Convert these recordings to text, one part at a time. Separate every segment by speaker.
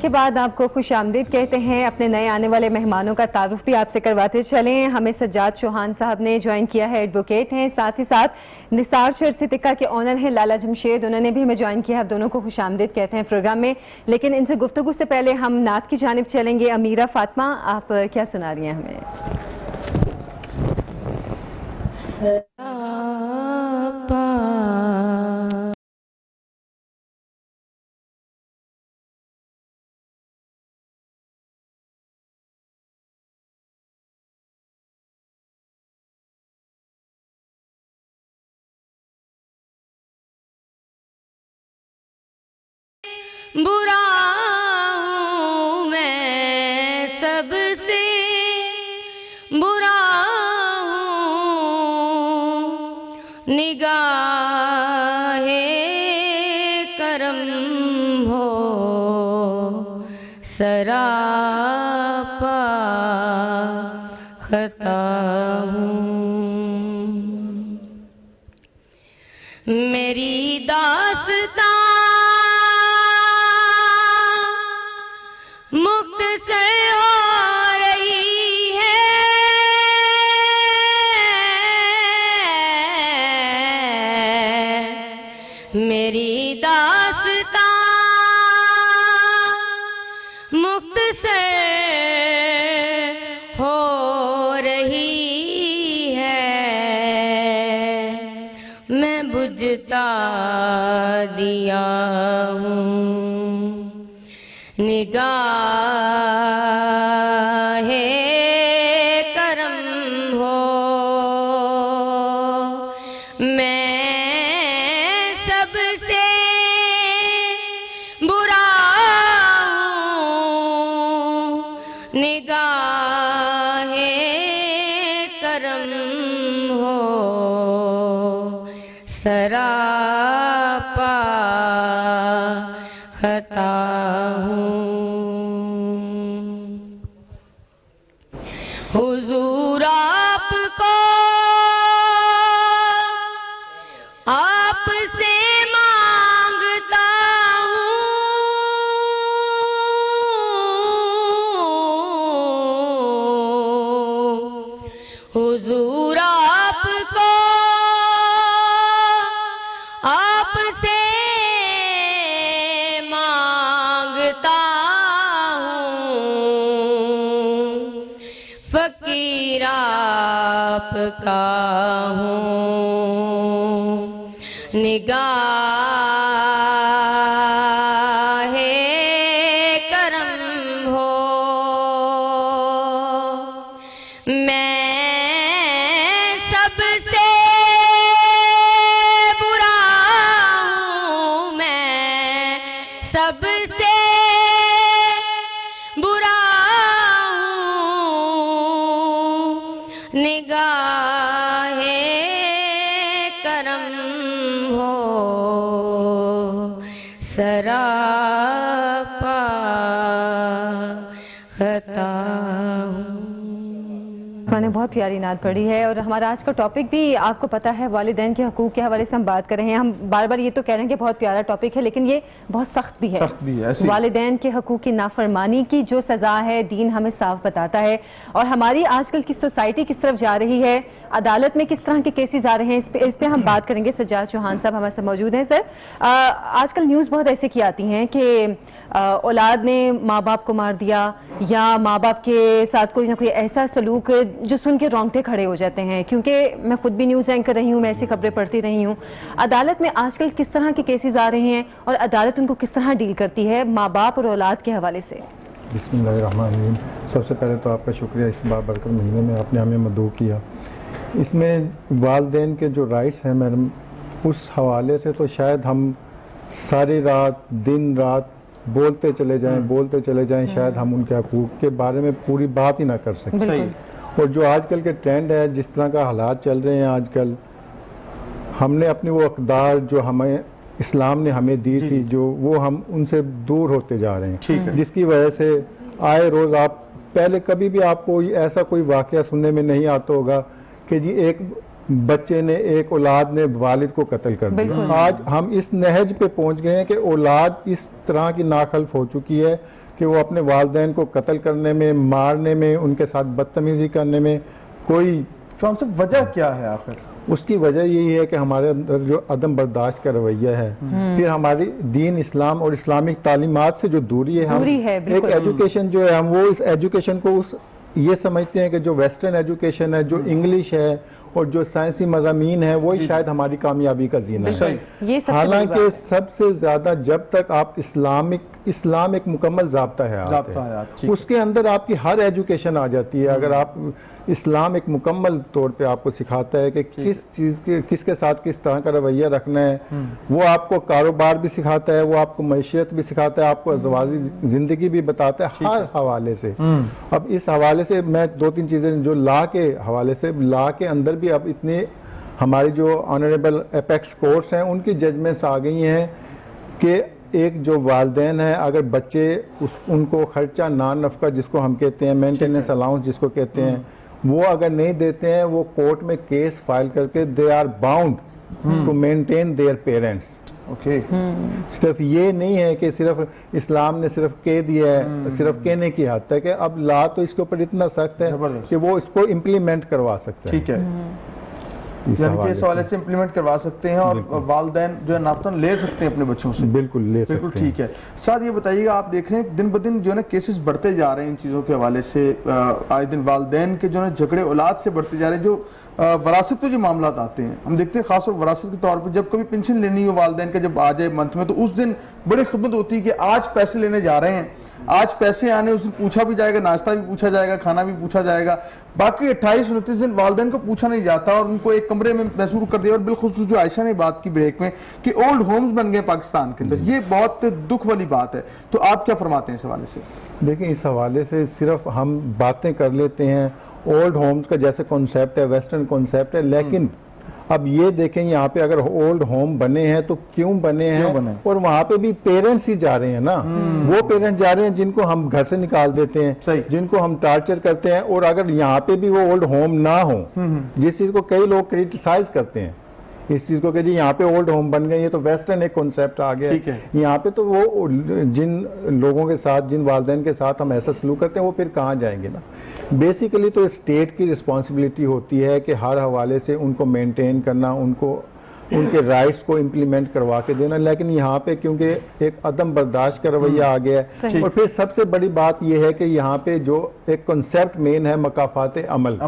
Speaker 1: के बाद आपको खुश आमदीद कहते हैं। अपने नए आने वाले मेहमानों का तारुफ भी आपसे करवाते चलें। हमें सज्जाद चौहान साहब ने ज्वाइन किया है, एडवोकेट हैं, साथ ही साथ निसार शर्सितिका के ऑनर हैं लाला जमशेद, उन्होंने भी हमें ज्वाइन किया है। आप दोनों को खुश आमदीद कहते हैं प्रोग्राम में। लेकिन इनसे गुफ्तगू से पहले हम नात की जानिब चलेंगे। अमीरा फातिमा, आप क्या सुना रही हैं हमें?
Speaker 2: बुरा हूँ मैं सबसे, बुरा हूँ निगाहे करम हो सरापा खता हूँ। मेरी दास्तां मुख्तसर हो रही है, मेरी दास्तां मुख्तसर हो रही है। मैं बुझता दिया हूँ निगाहे करम हो। मैं सबसे बुरा हूँ निगाहे करम हो सरापा खता हूँ। हुजूर आपको आपसे मांगता हूँ, हुजूर आपको आपसे मांगता हूँ। फकीर आपका हूँ निगाहे करम हो। मैं सबसे बुरा हूँ, मैं सबसे बुरा हूँ निगाहे करम हो सरापा खता हूँ।
Speaker 1: मैंने बहुत प्यारी नात पढ़ी है और हमारा आज का टॉपिक भी आपको पता है, वालिदैन के हकूक़ के हवाले से हम बात कर रहे हैं। हम बार बार ये तो कह रहे हैं कि बहुत प्यारा टॉपिक है, लेकिन ये बहुत सख्त भी है। वालिदैन के हकूक़ की नाफरमानी की जो सज़ा है दीन हमें साफ बताता है। और हमारी आजकल की सोसाइटी किस तरफ जा रही है, अदालत में किस तरह के केसेस आ रहे हैं, इस पे हम बात करेंगे। सज्जाद चौहान साहब हमारे साथ मौजूद हैं। सर, आजकल न्यूज़ बहुत ऐसे की आती हैं कि औलाद ने माँ बाप को मार दिया या माँ बाप के साथ कोई ना कोई ऐसा सलूक जो सुन के रोंगटे खड़े हो जाते हैं। क्योंकि मैं खुद भी न्यूज़ एंकर रही हूँ, मैं ऐसी खबरें पढ़ती रही हूँ। अदालत में आजकल किस तरह के केसेस आ रहे हैं और अदालत उनको किस तरह डील करती है माँ बाप और औलाद के हवाले से?
Speaker 3: बिस्मिल्लाहिर्रहमानिर्रहीम। सबसे पहले तो आपका शुक्रिया, इस बाबरकत महीने में आपने हमें मदऊ किया। इसमें वालिदैन के जो राइट्स हैं मैडम, उस हवाले से तो शायद हम सारी रात दिन रात बोलते चले जाएं, शायद हम उनके हकूक़ के बारे में पूरी बात ही ना कर सकें। और जो आजकल के ट्रेंड है, जिस तरह का हालात चल रहे हैं आजकल, हमने अपनी वो अक़दार जो हमें इस्लाम ने हमें दी थी, जो वो हम उनसे दूर होते जा रहे हैं, जिसकी वजह से आए रोज़ आप पहले कभी भी आपको ऐसा कोई वाक़या सुनने में नहीं आता होगा कि जी एक बच्चे ने, एक औलाद ने वालिद को कत्ल कर दिया। आज हम इस नहज पे पहुंच गए हैं कि औलाद इस तरह की नाखल्फ हो चुकी है कि वो अपने वालिदैन को कत्ल करने में, मारने में, उनके साथ बदतमीज़ी करने में कोई।
Speaker 4: शौन साहब वजह क्या है आखिर?
Speaker 3: उसकी वजह यही है कि हमारे अंदर जो अदम बर्दाश्त का रवैया है, फिर हमारी दीन इस्लाम और इस्लामिक तालीमात से जो दूरी है, हम एक एजुकेशन जो है हम वो इस एजुकेशन को ये समझते हैं कि जो वेस्टर्न एजुकेशन है, जो इंग्लिश है और जो साइंसी मज़ामीन है, वही शायद हमारी कामयाबी का जीना है। हालांकि सबसे ज़्यादा जब तक आप इस्लाम एक मुकम्मल ज़ाब्ता है, उसके अंदर आपकी हर एजुकेशन आ जाती है। अगर आप इस्लाम एक मुकम्मल तौर पे आपको सिखाता है कि किस चीज़ के किसके साथ किस तरह का रवैया रखना है, वो आपको कारोबार भी सिखाता है, वो आपको मैशियत भी सिखाता है, आपको अज़वाजी ज़िंदगी भी बताता है हर हवाले से। अब इस हवाले से मैं 2-3 चीज़ें जो ला के हवाले से, ला के अंदर भी अब इतने हमारी जो ऑनरेबल एपेक्स कोर्ट्स हैं उनकी जजमेंट्स आ गई हैं कि एक जो वालिदैन है, अगर बच्चे उनको खर्चा नान नफ़का जिसको हम कहते हैं, मेंटेनेंस अलाउंस जिसको कहते हैं, वो अगर नहीं देते हैं, वो कोर्ट में केस फाइल करके they are bound to maintain their parents.
Speaker 4: Okay,
Speaker 3: सिर्फ ये नहीं है कि सिर्फ इस्लाम ने सिर्फ कह दिया है, सिर्फ कहने की हद तक है, अब ला तो इसके ऊपर इतना सख्त है कि वो इसको इम्प्लीमेंट करवा सकते हैं।
Speaker 4: ठीक है, यानी कि इस हवाले से इम्प्लीमेंट करवा सकते हैं और वालिदैन जो है नाफ्तान ले सकते हैं अपने बच्चों से।
Speaker 3: बिल्कुल ले सकते हैं।
Speaker 4: बिल्कुल ठीक है। साथ ये बताइएगा, आप देख रहे हैं दिन ब दिन जो है ना केसेस बढ़ते जा रहे हैं इन चीज़ों के हवाले से, आए दिन वालिदैन के जो है झगड़े औलाद से बढ़ते जा रहे हैं। जो वरासत पे जो मामला आते हैं, हम देखते हैं खासतौर वरासत के तौर पर, जब कभी पेंशन लेनी हो वालिदैन का, जब आ जाए मंथ में, तो उस दिन बड़ी खिदमत होती है कि आज पैसे लेने जा रहे हैं, आज पैसे आने, उस दिन पूछा भी जाएगा, नाश्ता भी पूछा जाएगा, खाना भी पूछा जाएगा। बाकी 28-29 दिन वालिदैन को पूछा नहीं जाता और उनको एक कमरे में महसूस कर दिया। और बिलखुसूस जो आयशा ने बात की ब्रेक में कि ओल्ड होम्स बन गए पाकिस्तान के अंदर, ये बहुत दुख वाली बात है। तो आप क्या फरमाते हैं इस हवाले से?
Speaker 3: देखिए, इस हवाले से सिर्फ हम बातें कर लेते हैं, ओल्ड होम्स का जैसे कॉन्सेप्ट है, वेस्टर्न कॉन्सेप्ट है, लेकिन अब ये देखें यहाँ पे अगर ओल्ड होम बने हैं तो क्यों बने हैं, और वहाँ पे भी पेरेंट्स ही जा रहे हैं ना, वो पेरेंट्स जा रहे हैं जिनको हम घर से निकाल देते हैं, जिनको हम टार्चर करते हैं। और अगर यहाँ पे भी वो ओल्ड होम ना हो, जिस चीज़ को कई लोग क्रिटिसाइज करते हैं इस चीज़ को कि जी यहाँ पे ओल्ड होम बन गए, ये तो वेस्टर्न एक कॉन्सेप्ट आ गया है। यहाँ पे तो वो जिन लोगों के साथ, जिन वालिदैन के साथ हम ऐसा सलूक करते हैं, वो फिर कहाँ जाएंगे ना। बेसिकली तो स्टेट की रिस्पॉन्सिबिलिटी होती है कि हर हवाले से उनको मेंटेन करना, उनको उनके राइट्स को इम्प्लीमेंट करवा के देना। लेकिन यहाँ पे क्योंकि एक अदम बर्दाश्त का रवैया आ गया है, और फिर सबसे बड़ी बात यह है कि यहाँ पे जो एक कॉन्सेप्ट मेन है मकाफात अमल।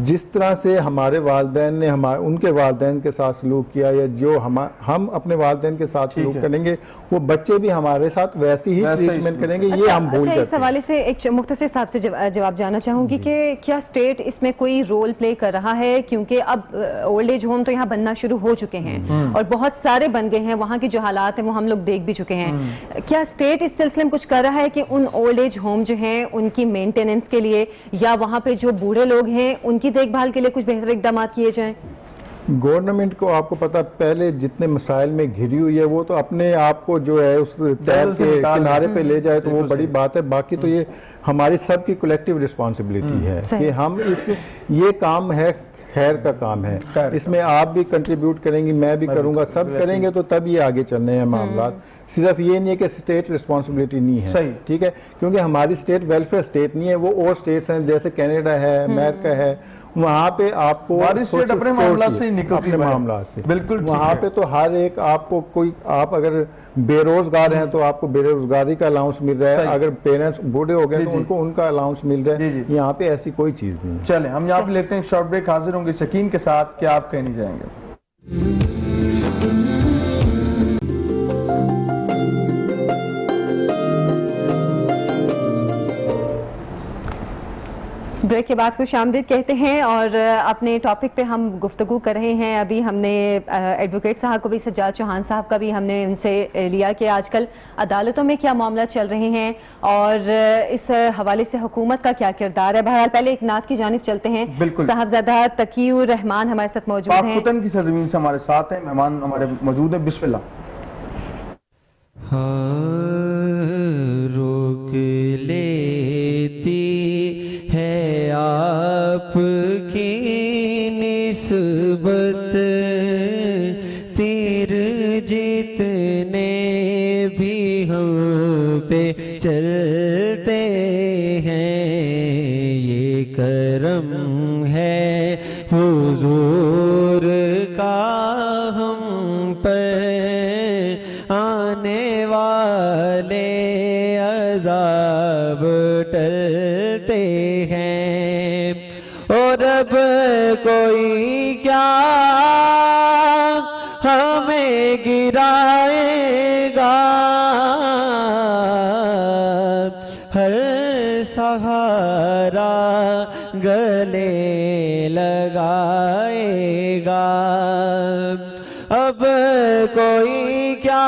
Speaker 3: जिस तरह से हमारे वालिदैन ने उनके वालिदैन के साथ सलूक किया, या जो हम अपने वालिदैन के साथ सलूक करेंगे, वो बच्चे भी हमारे साथ वैसी ही ट्रीटमेंट करेंगे। ये हम भूल जाते हैं।
Speaker 1: इस हवाले से एक मुख्तसर साहब से जवाब जानना चाहूँगी कि क्या स्टेट इसमें कोई रोल प्ले कर रहा है? क्योंकि अब ओल्ड एज होम तो यहाँ बनना शुरू हो चुके हैं और बहुत सारे बन गए हैं, वहाँ की जो हालात हैं वो हम लोग देख भी चुके हैं। क्या स्टेट इस सिलसिले में कुछ कर रहा है कि उन ओल्ड एज होम जो हैं उनकी मेंटेनेंस के लिए, या वहाँ पे जो बूढ़े लोग हैं उनकी देखभाल के लिए कुछ बेहतर इकदाम किए जाएं?
Speaker 3: गवर्नमेंट को आपको पता, पहले जितने मसाइल में घिरी हुई है, वो तो अपने आप को जो है उस तहत के किनारे पे ले जाए तो वो बड़ी बात है। बाकी तो ये हमारी सबकी कलेक्टिव रिस्पॉन्सिबिलिटी है कि हम ये काम है, खैर का काम है, इसमें आप भी कंट्रीब्यूट करेंगी, मैं भी करूंगा, सब करेंगे तो तब ये आगे चलने हैं मामला। सिर्फ ये नहीं है कि स्टेट रिस्पॉन्सिबिलिटी नहीं है, ठीक है, क्योंकि हमारी स्टेट वेलफेयर स्टेट नहीं है। वो और स्टेट्स हैं जैसे कनाडा है, अमेरिका है, वहाँ पे आपको
Speaker 4: स्टेट अपने मामला से निकलती है,
Speaker 3: मामला से
Speaker 4: बिल्कुल।
Speaker 3: वहाँ पे तो हर एक आपको कोई, आप अगर बेरोजगार हैं तो आपको बेरोजगारी का अलाउंस मिल रहा है, अगर पेरेंट्स बूढ़े हो गए तो उनको उनका अलाउंस मिल रहा है। यहाँ पे ऐसी कोई चीज नहीं है।
Speaker 4: चले हम यहाँ पे लेते हैं शॉर्ट ब्रेक, हाजिर होंगे शकीन के साथ। क्या आप कहने जाएंगे?
Speaker 1: ब्रेक के बाद खुश आमदीद कहते हैं और अपने टॉपिक पे हम गुफ्तगू कर रहे हैं। अभी हमने एडवोकेट साहब को भी, सज्जाद चौहान साहब का भी हमने इनसे लिया कि आजकल अदालतों में क्या मामला चल रहे हैं और इस हवाले से हुकूमत का क्या किरदार है। बहरहाल पहले एक नात की जानिब चलते हैं। साहबजादा तकीउर रहमान हमारे साथ मौजूद हैं,
Speaker 4: पाकपुतन की सरजमीन से हमारे साथ हैं, मेहमान हमारे मौजूद हैं। बिस्मिल्लाह।
Speaker 5: रोक लेती है आपकी निस्बत, तीर जितने भी हम पे चलते हैं, ये करम है हुजूर का हम पर, आने वाले अज़ाब टलते हैं। और अब कोई क्या हमें गिराएगा, हर सहारा गले लगाएगा। अब कोई क्या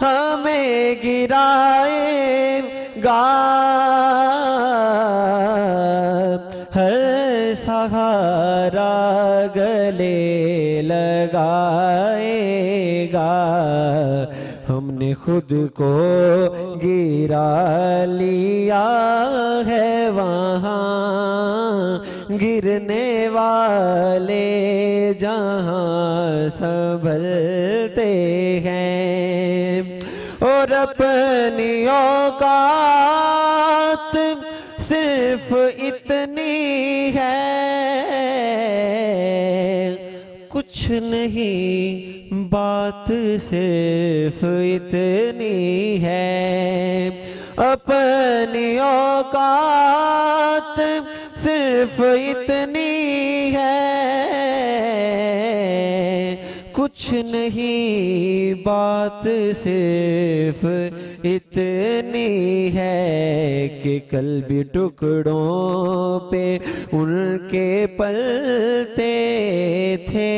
Speaker 5: हमें गिराएगा, हर सहारा गले लगाएगा। हमने खुद को गिरा लिया है, वहाँ गिरने वाले जहाँ संभलते हैं। और अपनी औकात सिर्फ इतनी है, कुछ नहीं बात सिर्फ इतनी है। अपनी औकात सिर्फ इतनी है, कुछ नहीं बात सिर्फ इतनी है कि कल भी टुकड़ों पे उनके पलते थे,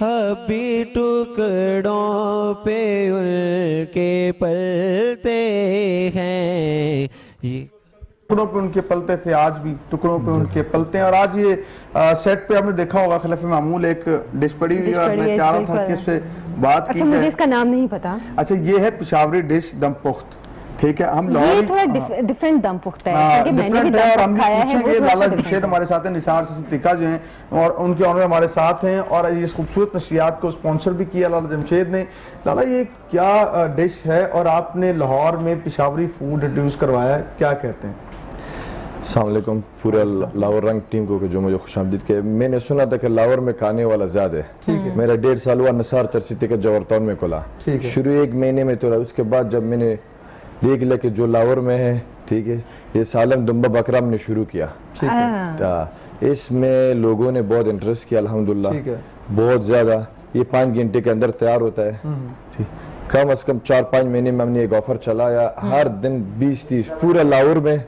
Speaker 5: अभी टुकड़ों पे उनके पलते हैं। ये
Speaker 4: टुकड़ों पे उनके पलते थे, आज भी टुकड़ों पे उनके पलते हैं। और आज ये सेट पे आपने देखा होगा खिलाफ मामूल एक डिश पड़ी हुई है, और मैं चाह रहा था कि इस पे बात की
Speaker 1: अच्छा, मुझे इसका नाम नहीं पता।
Speaker 4: अच्छा, ये है पिशावरी डिश दम पुख्त, ठीक है। हम
Speaker 1: ये थोड़ा डिफरेंट दम पुख्ता है, क्योंकि मैंने भी दम पुख्त खाया है। वो
Speaker 4: लाला जमशेद हमारे साथ हैं, निसार सिद्दीका जो हैं और उनके ऑनर हमारे साथ हैं, और ये खूबसूरत नशियात को स्पॉन्सर भी किया लाला जमशेद ने। लाला, ये क्या डिश है और आपने लाहौर में पिशावरी फूड इंट्रोड्यूस करवाया है, क्या कहते हैं?
Speaker 6: अस्सलाम वालेकुम पूरा लाहौर रंग टीम को जो मुझे खुशामदीद के। मैंने सुना था कि लाहौर में खाने वाला ज्यादा है, मेरा 1.5 साल हुआ निसार चरसीते के जौहरटाउन में खुला। शुरू 1 महीने में तो रहा, उसके बाद जब मैंने देख लिया कि जो लाहौर में है, ठीक है, ये सालम दुम्बा बकरा हमने शुरू किया, इसमें लोगों ने बहुत इंटरेस्ट किया अल्हम्दुलिल्लाह, बहुत ज्यादा। ये 5 घंटे के अंदर तैयार होता है, कम से कम 4-5 महीने में हमने एक ऑफर चलाया, हर दिन 20-30 पूरा लाहौर में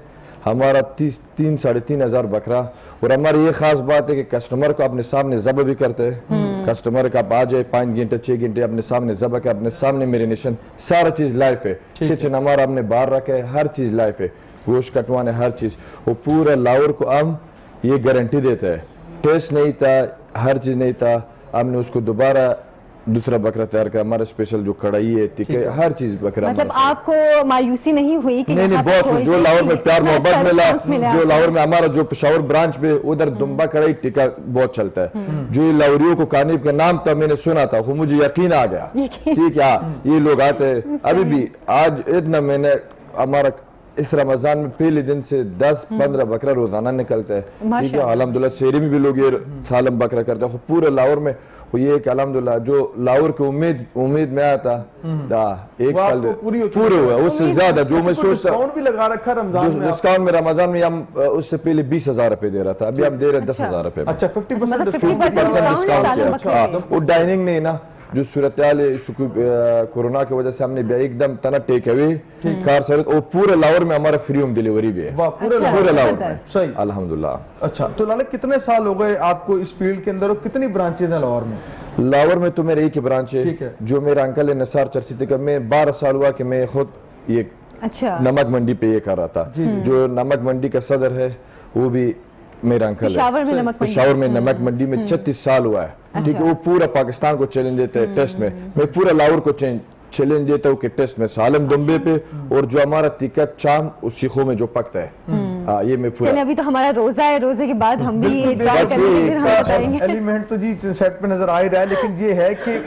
Speaker 6: हमारा 3-3.5 हज़ार बकरा। और हमारी ये खास बात है कि कस्टमर को अपने सामने ज़बह भी करते हैं। कस्टमर का आ जाए 5 घंटे 6 घंटे अपने सामने ज़बह के, अपने सामने मेरिनेशन, सारा चीज़ लाइफ है। किचन हमारा हमने बाहर रखा है, हर चीज़ लाइफ है, गोश्त कटवाने हर चीज़। वो पूरा लाहौर को हम ये गारंटी देते हैं, टेस्ट नहीं था, हर चीज़ नहीं था, हमने उसको दोबारा दूसरा बकरा तैयार कर, हमारा स्पेशल जो कढ़ाई है, ठीक है, हर चीज बकरा।
Speaker 1: मतलब आपको मायूसी नहीं हुई कि
Speaker 6: नहीं, बहुत कुछ, जो लाहौर में प्यार मोहब्बत मिला, जो लाहौर में हमारा जो पेशावर ब्रांच पे उधर दुम्बा कढ़ाई टिक्का बहुत चलता है, जो ये लाहौरियों को खाने का नाम था, मैंने सुना था, वो मुझे यकीन आ गया, ठीक है, ये लोग आते हैं अभी भी। आज इतना मैंने हमारा इस रमजान में पहले दिन से 10-15 बकरा रोजाना निकलता है, ठीक है, अल्हम्दुलिल्लाह। शहरी में भी लोग ये सालम बकरा करते हैं, पूरे लाहौर में ये एक अल्हम्दुलिल्लाह जो लाहौर की उम्मीद में आया था, 1 साल पूरे हुआ, उससे ज्यादा जो मैं सोचता।
Speaker 4: डिस्काउंट भी लगा रखा रमजान में,
Speaker 6: डिस्काउंट में रमजान में हम उससे पहले 20,000 रुपए दे रहा था, अभी हम दे रहे 10,000 रुपए।
Speaker 4: अच्छा, 50%
Speaker 6: डिस्काउंट किया। वो डाइनिंग नहीं ना, जो सूरत कोरोना की वजह से हमने एकदम तना टेक अवे कार सर्विस, और पूरे लाहौर में हमारा फ्री होम डिलीवरी भी है, पूरे लाहौर में, सही अल्हम्दुलिल्लाह।
Speaker 4: अच्छा, तो लाला कितने साल हो गए आपको इस फील्ड के अंदर और कितनी ब्रांचेज हैं लाहौर में?
Speaker 6: लाहौर में तो मेरे एक ही ब्रांच है, जो मेरा अंकल है निसार चरसीते का। मैं 12 साल हुआ कि मैं खुद ये नमक मंडी पे ये कर रहा था। जो नमक मंडी का सदर है वो भी मेरा अंकल है, पेशावर में नमक मंडी में 36 साल हुआ है, ठीक है। वो पूरा पाकिस्तान को चैलेंज देते हैं टेस्ट में, मैं पूरा लाहौर को चैलेंज देता हूँ कि टेस्ट में सालम दुम्बे पे, और जो हमारा तिक्का चाम उस सीखों में जो पकता है, ये मैं पूरा
Speaker 1: चलिए, अभी तो हमारा रोजा है, रोजे के बाद हम भी ट्राई करेंगे, फिर हम बताएंगे।
Speaker 4: एलिमेंट तो जी सेट पे नजर आ ही रहा है, लेकिन ये है कि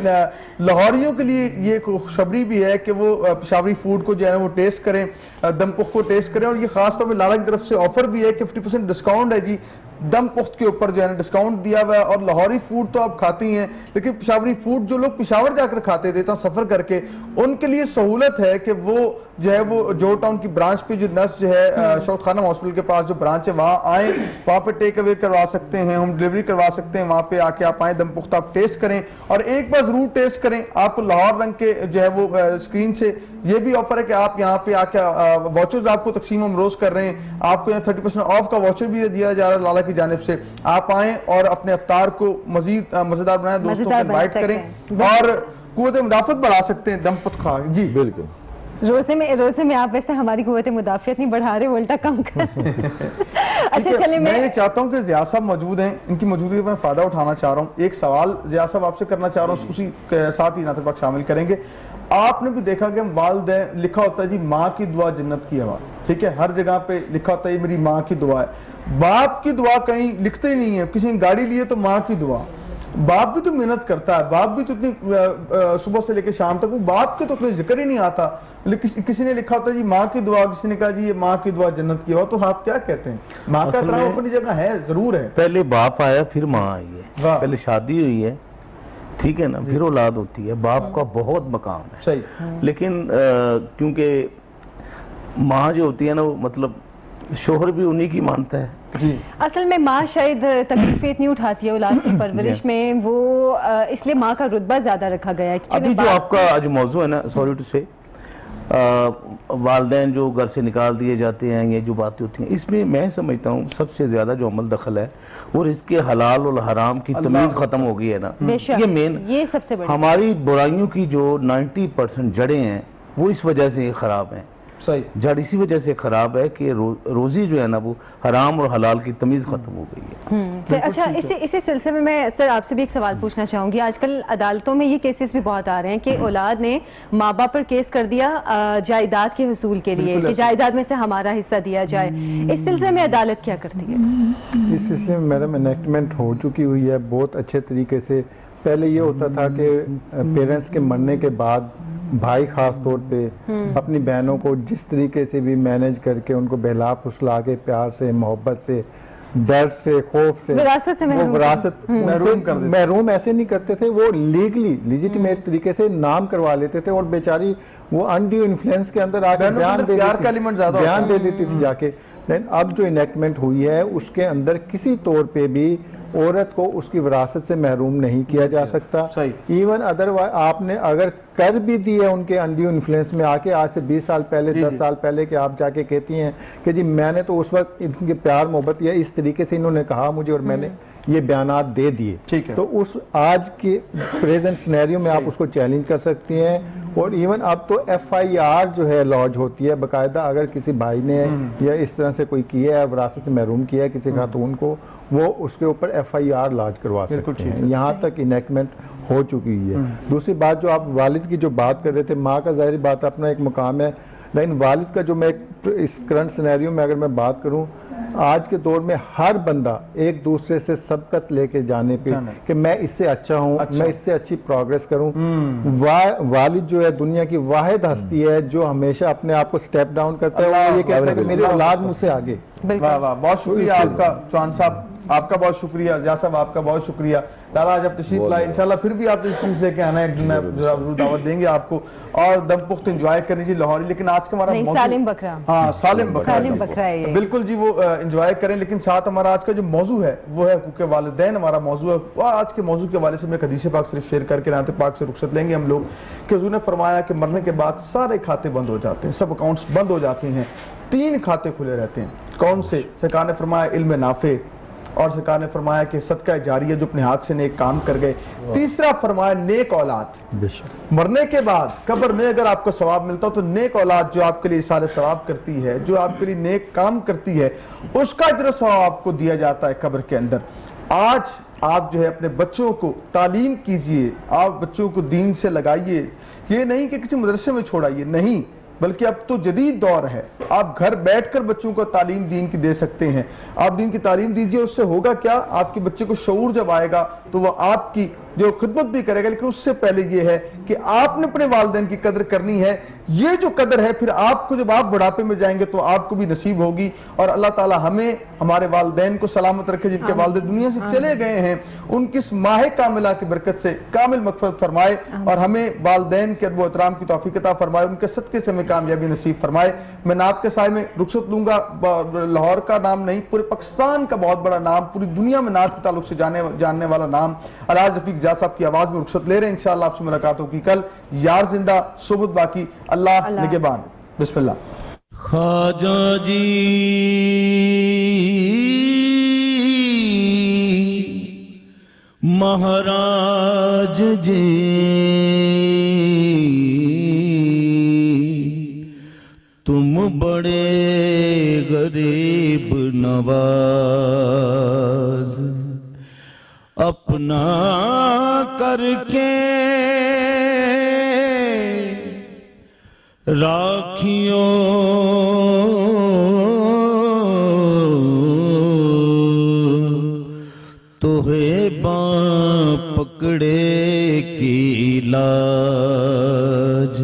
Speaker 4: लाहौरियों के लिए ये खुशखबरी भी है कि वो पेशावरी फूड को जो है वो टेस्ट करें, दम पुख्त को टेस्ट करें। और ये खास तौर पर लाला की तरफ से ऑफर भी है कि 50% डिस्काउंट है जी दम पुख्त के ऊपर जो है डिस्काउंट दिया हुआ है। और लाहौरी फूड तो आप खाती हैं, लेकिन पेशावरी फूड जो लोग पेशावर जाकर खाते थे तो सफर करके, उनके लिए सहूलत है कि वो जो है वो जोर टाउन की ब्रांच पे जो नर्स जो है शौकत खानम हॉस्पिटल के पास जो ब्रांच है वहाँ आए, वहाँ पे टेक अवे करवा सकते हैं, होम डिलीवरी करवा सकते हैं। वहाँ पे आके आप आए, दम पुख्ता आप टेस्ट करें और एक बार जरूर टेस्ट करें। आपको लाहौर रंग के जो है वो स्क्रीन से ये भी ऑफर है कि आप यहाँ पे आके वॉचर्स आपको तकसीम अमरोज कर रहे हैं, आपको यहाँ 30% ऑफ का वॉचर भी दिया जा रहा है लाला की जानिब से। आप आए और अपने अफ्तार को मजीद मजेदार बनाए, दोस्तों को इनवाइट करें और कुव्वत मुदाफत बढ़ा सकते हैं दम पुख्त खा। जी
Speaker 6: बिल्कुल।
Speaker 1: रोजे में आप वैसे हमारी कुव्वत मुदाफियत नहीं बढ़ा रहे, उल्टा कम कर। अच्छा चलिए,
Speaker 4: मैं ये चाहता हूँ कि ज़िया साहब मौजूद हैं, इनकी मौजूदगी का मैं फ़ायदा उठाना चाह रहा हूँ। एक सवाल ज़िया साहब आपसे करना चाह रहा हूँ, उसी के साथ ही नाते पाक शामिल करेंगे। आपने भी देखा कि वालिदैन लिखा होता है जी माँ की दुआ जन्नत की हवा, ठीक है, हर जगह पे लिखा होता है मेरी माँ की दुआ है। बाप की दुआ कहीं लिखते ही नहीं है, किसी ने गाड़ी ली है तो माँ की दुआ। बाप भी तो मेहनत करता है, बाप भी तो इतनी सुबह से लेकर शाम तक, वो बाप के तो कोई जिक्र ही नहीं आता, लेकिन किसी ने लिखा होता है जी माँ की दुआ, किसी ने कहा जी ये माँ की दुआ जन्नत की हो। तो आप क्या कहते हैं? माँ का एहतराम अपनी जगह है, जरूर है।
Speaker 7: पहले बाप आया फिर माँ आई है, पहले शादी हुई है, ठीक है ना, फिर औलाद होती है। बाप का बहुत मकाम है,
Speaker 4: सही,
Speaker 7: लेकिन क्योंकि माँ जो होती है ना वो मतलब शोहर भी उन्हीं की मानता है
Speaker 4: जी।
Speaker 1: असल में माँ शायद तकलीफें इतनी उठाती है औलाद की परवरिश में, वो इसलिए माँ का रुतबा ज्यादा रखा गया है।
Speaker 7: अभी जो आपका आज मौजू है ना, सॉरी टू से, वालिदैन जो घर से निकाल दिए जाते हैं, ये जो बातें होती हैं, इसमें मैं समझता हूँ सबसे ज्यादा जो अमल दखल है और इसके हलाल और हराम की तमीज खत्म हो गई है ना, ये मेन, ये सबसे बड़ी हमारी बुराइयों की जो 90% जड़ें हैं वो इस वजह से खराब हैं।
Speaker 4: सही,
Speaker 7: जड़ इसी वजह से खराब है कि रोजी जो है ना वो हराम और हलाल की तमीज खत्म हो गई है।
Speaker 1: अच्छा, इसी सिलसिले में मैं सर आपसे भी एक सवाल पूछना चाहूंगी। आजकल अदालतों में ये केसेस भी बहुत आ रहे हैं कि औलाद ने माँ बाप पर केस कर दिया जायदाद के हुसूल के लिए कि जायदाद में से हमारा हिस्सा दिया जाए। इस सिलसिले में अदालत क्या करती है?
Speaker 3: इस सिलसिले में मैडम इनेक्टमेंट हो चुकी हुई है बहुत अच्छे तरीके से। पहले ये होता था कि पेरेंट्स के मरने के बाद भाई खास तौर पे अपनी बहनों को जिस तरीके से भी मैनेज करके उनको बहला फुसला के प्यार से, मोहब्बत से, डर से, खौफ से,
Speaker 1: विरासत से
Speaker 3: महरूम ऐसे नहीं करते थे, वो लीगली लिजिटिमेट तरीके से नाम करवा लेते थे और बेचारी वो अनड्यू इन्फ्लुएंस के अंदर आकर बयान दे देती थी जाके। लेकिन अब जो इनेक्टमेंट हुई है उसके अंदर किसी तौर पे भी औरत को उसकी विरासत से महरूम नहीं किया जा सकता। इवन अदरवाइज आपने अगर कर भी दी है उनके अनड्यू इन्फ्लुएंस में आके, आज से 20 साल पहले, 10 साल पहले कि आप जाके कहती हैं कि जी मैंने तो उस वक्त इनके प्यार मोहब्बत या इस तरीके से इन्होंने कहा मुझे और मैंने ये बयानात दे दिए, ठीक है, तो उस आज के प्रेजेंट सिनेरियो में आप उसको चैलेंज कर सकती हैं। और इवन अब तो FIR जो है लॉन्च होती है बाकायदा, अगर किसी भाई ने या इस तरह से कोई किया है, विरासत से महरूम किया है किसी खातून को, वो उसके ऊपर FIR लॉन्च करवा सकते हैं। यहाँ तक इनेक्टमेंट हो चुकी है। दूसरी बात जो आप वालिद की जो बात कर रहे थे, माँ का ज़ाहिर बात अपना एक मुकाम है, लेकिन वालिद का जो मैं इस करंट सिनेरियो में अगर मैं बात करूँ, आज के दौर में हर बंदा एक दूसरे से सबकत लेके जाने पे कि मैं इससे अच्छा हूँ, मैं इससे अच्छी प्रोग्रेस करूँ। वालिद जो है दुनिया की वाहिद हस्ती है जो हमेशा अपने आप को स्टेप डाउन करता है, वो ये कहता है कि मेरी औलाद मुझसे आगे।
Speaker 4: वाह वाह, बहुत शुक्रिया आपका चौहान साहब, आपका बहुत शुक्रिया ज़िया साहब, आपका बहुत शुक्रिया। लाला जब तशरीफ लाए, इंशाल्लाह फिर भी आप तशरीफ लेके आना है, एक दिन जरूर दावत देंगे आपको और दम पुख्त एंजॉय करनी जी लाहौरी। लेकिन आज का हमारा
Speaker 1: सालिम बकरा,
Speaker 4: हाँ सालिम बकरा
Speaker 1: है
Speaker 4: बिल्कुल जी, वो एंजॉय करें। लेकिन साथ हमारा आज का जो मौजू है वो है हुकूक़ वालिदैन, हमारा मौजू है। और आज के मौजू के हवाले से मैं हदीस पाक सिर्फ शेयर करके नाते पाक से रुखसत लेंगे हम लोग कि हुज़ूर ने फरमाया कि मरने के बाद सारे खाते बंद हो जाते हैं, सब अकाउंट्स बंद हो जाते हैं, 3 खाते खुले रहते हैं। कौन से? सरकार ने फरमाया इल्म नाफे, और सरकार ने फरमाया कि सदका जारिया जो अपने हाथ से नेक काम कर गए। तीसरा फरमाया नेक औलाद। मरने के बाद कब्र में अगर आपको सवाब मिलता हो तो नेक औलाद जो आपके लिए सारे सवाब करती है, जो आपके लिए नेक काम करती है, उसका अजर सवाब आपको दिया जाता है कब्र के अंदर। आज आप जो है अपने बच्चों को तालीम कीजिए, आप बच्चों को दीन से लगाइए। ये नहीं कि किसी मदरसे में छोड़ाइए, नहीं, बल्कि अब तो जदीद दौर है, आप घर बैठकर बच्चों को तालीम दीन की दे सकते हैं। आप दीन की तालीम दीजिए, उससे होगा क्या, आपके बच्चे को शऊर जब आएगा तो वह आपकी जो खिदमत भी करेगा, लेकिन उससे पहले यह है कि आपने अपने वालिदैन की कदर करनी है। ये जो कदर है फिर आपको जब आप बुढ़ापे में जाएंगे तो आपको भी नसीब होगी। और अल्लाह ताला हमें हमारे वालिदैन को सलामत रखे, जिनके वालिदैन दुनिया से चले गए हैं, उनकी इस माह कामिला की बरकत से कामिल मग़फ़िरत फरमाए और हमें वालिदैन के अदब व एहतराम की तौफीक अता फरमाए, उनके सदक़े से हमें कामयाबी नसीब फरमाए। मैं नात के साए में रुखसत लूंगा। लाहौर का नाम नहीं, पूरे पाकिस्तान का बहुत बड़ा नाम, पूरी दुनिया में नात के ताल्लुक से जानने वाला नाम अलहाज रफीक ज़िया साहब की आवाज़ में रुखसत ले रहे हैं। इंशाअल्लाह आपसे मुलाकात होगी कल। यार जिंदा सोबत बाकी, अल्लाह निगहबान। बिस्मिल्लाह।
Speaker 8: ख्वाजा जी महाराज जी तुम बड़े गरीब नवाज, अपना करके राखियो तोहे बाँ पकड़े की लाज,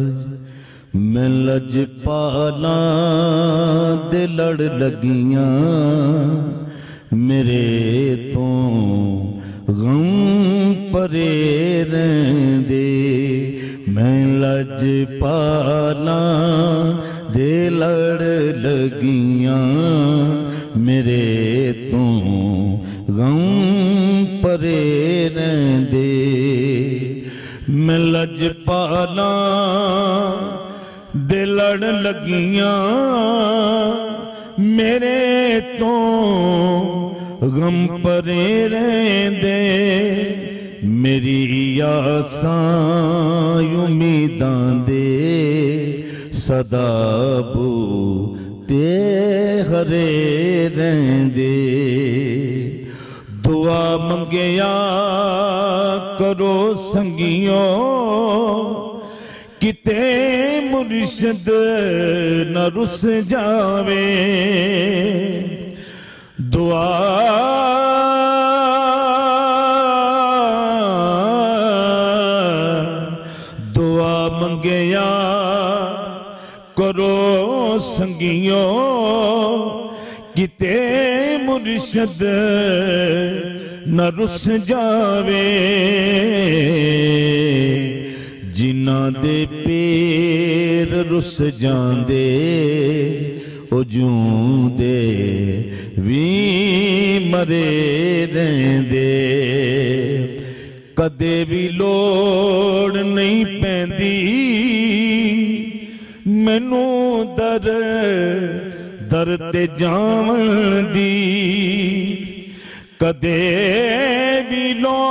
Speaker 8: मैं लजपाला दे लड़ लगियां मेरे तो गम परे रहंदे, मैं लजपाला दे लड़ लगियां मेरे तो गम परे रहंदे, मैं लजपाला दे लड़ लगियां मेरे तो गम परे रहंदे, मेरी आसां उम्मीदां दे सदा बूटे हरे रहंदे, दुआ मंगिया करो संगियों किते मुर्शिद न रुस जावे, दुआ दुआ मंगिया करो संगियों किते मुर्शिद न रुस जावे, जिन्हां दे पैर रुस जांदे ओ जूंदे वी मरे रहंदे, कदे भी लोड़ नहीं पैंदी मैनू दर दर ते जावन दी, कदे भी लोड़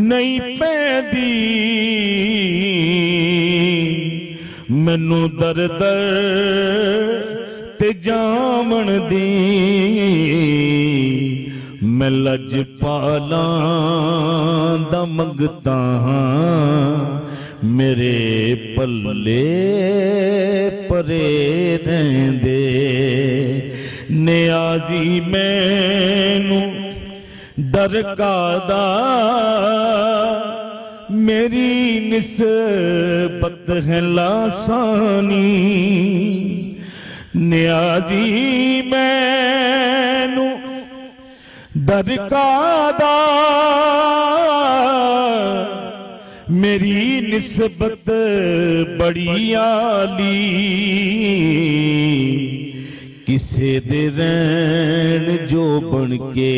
Speaker 8: नहीं पैंदी मैनू दर दर ते जावन दी, मैं लजपाला दा मंगता हां मेरे पल्ले परे रहंदे, नियाजी मैनू डर कादा मेरी निस्बत है लासानी, नियाजी मैनू डर कादा मेरी निस्बत बड़ी आली, किसे दे रैन जो बन के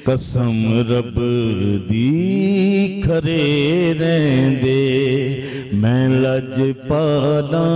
Speaker 8: कसम रब दी खरे रहंदे, मैं लजपाला